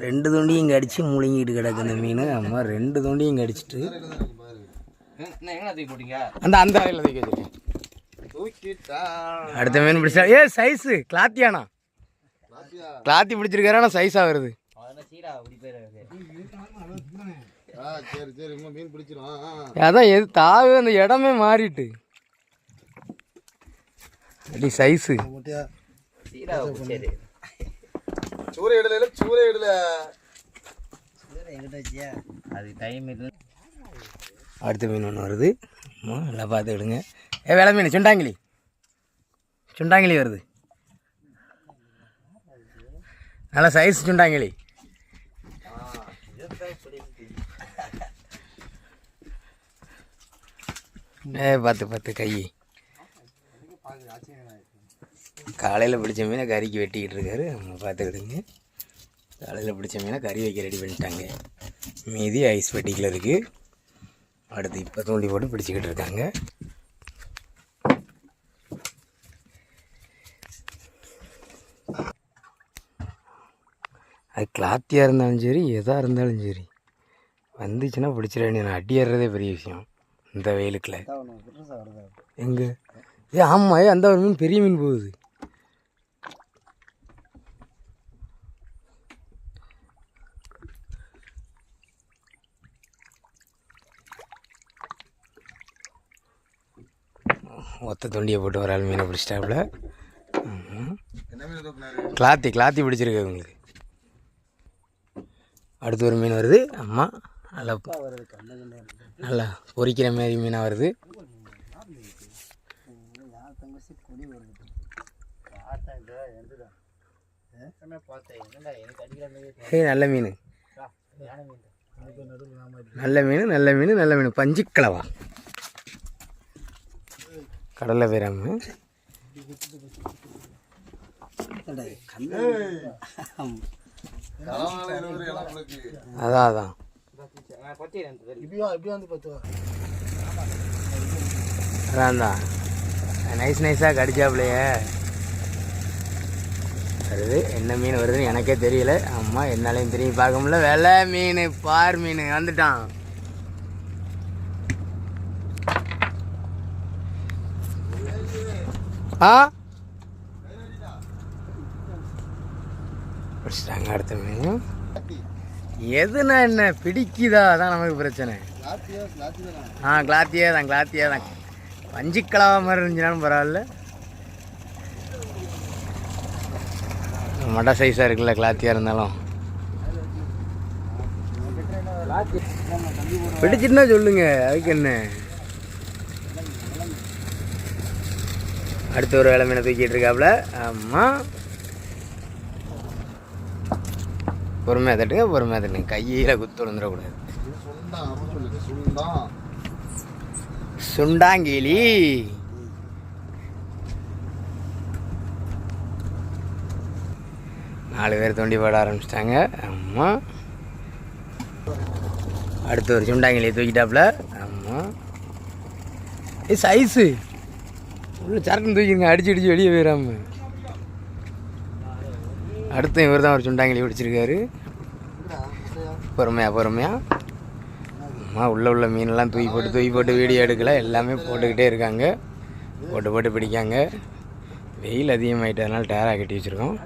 ரெண்டு தூண்டியும் கடிச்சு முழுங்கிட்டு கிடக்கு இந்த மீன். அம்மா ரெண்டு தூண்டியும் கடிச்சிட்டு அந்த அந்த அறையில் தூக்கி வச்சிருக்கேன். அடுத்த மீன் பிடிச்சா சைஸு கிளாத்தியானா கிளாத்தி பிடிச்சிருக்காரா சைஸா வருது. அதான் எது தாவு அந்த இடமே மாறிட்டு அப்படி சைஸு அடுத்த மீன் ஒன்று வருது. நல்லா பார்த்துக்கிடுங்க. வேலை மீன் சுண்டாங்கிலி சுண்டாங்கிலி வருது. நல்லா சைஸ் சுண்டாங்கிலி. பார்த்து கை காலையில் பிடிச்ச மீனை கறிக்கு வெட்டிக்கிட்டு இருக்காரு. நம்ம பார்த்துக்கிடுங்க. காலையில் பிடிச்ச மீனை கறி வைக்க ரெடி பண்ணிட்டாங்க. மீதி ஐஸ் பெட்டிக்கில் இருக்குது. அடுத்து இப்போ தூண்டி போட்டு பிடிச்சிக்கிட்டு இருக்காங்க. அது கிளாத்தியாக இருந்தாலும் சரி எதாக இருந்தாலும் சரி வந்துச்சுன்னா பிடிச்சிட வேண்டிய அடி ஏறுறதே பெரிய விஷயம் இந்த வெயிலுக்குள்ள. எங்கே ஆமாம் அந்த ஒரு மீன் பெரிய மீன் போகுது. ஒத்த தொண்டியை போட்டு ஒரு ஆள் மீனை பிடிச்சிட்டாப்புல. கிளாத்தி பிடிச்சிருக்கு உங்களுக்கு. அடுத்து ஒரு மீன் வருது. அம்மா நல்லா பொரிக்கிற மாதிரி மீனாக வருது. நல்ல மீன் நல்ல மீன் பஞ்சிக்கலவா கடலை பேராம. அதான் அதான் நைஸாக கடிச்சாப்புலையே வருது. என்ன மீன் வருதுன்னு எனக்கே தெரியல. அம்மா என்னாலையும் திரும்பி பார்க்க முடியல. வெள்ளை மீன் பார் மீன் வந்துட்டான். பிடிச்சிட்டாங்க. அடுத்த மீன் எதுனா என்ன பிடிக்குதா அதான் நமக்கு பிரச்சனை. கிளாத்தியே தான் பஞ்சிக்கலவா மாதிரி இருந்துச்சுனாலும் பரவாயில்ல. மட்டை சைஸாக இருக்குல்ல கிளாத்தியாக இருந்தாலும். பிடிச்சிட்டுனா சொல்லுங்க அதுக்கு என்ன. அடுத்த ஒரு வேலை மீனை தூக்கிட்டு இருக்காப்புல. ஆமாம் பொறுமையாக தட்டுங்க கையில் குத்து விழுந்துடக்கூடாது. சுண்டாங்கிலி நாலு பேர் தோண்டி போட ஆரம்பிச்சிட்டாங்க. அம்மா அடுத்து ஒரு சுண்டாங்கிலியை தூக்கிட்டாப்புல. அம்மா சைஸு உள்ள சரக்குன்னு தூக்கிடுங்க அடிச்சு வெளியே போயிடாம. அடுத்து இவர் தான் ஒரு சுண்டாங்கிலி பிடிச்சிருக்காரு. பொறுமையாக அம்மா உள்ள மீனெல்லாம் தூக்கி போட்டு வீடியோ எடுக்கல. எல்லாமே போட்டுக்கிட்டே இருக்காங்க. போட்டு பிடிக்காங்க. வெயில் அதிகமாகிட்டதுனால டயராக கட்டி வச்சுருக்கோம்.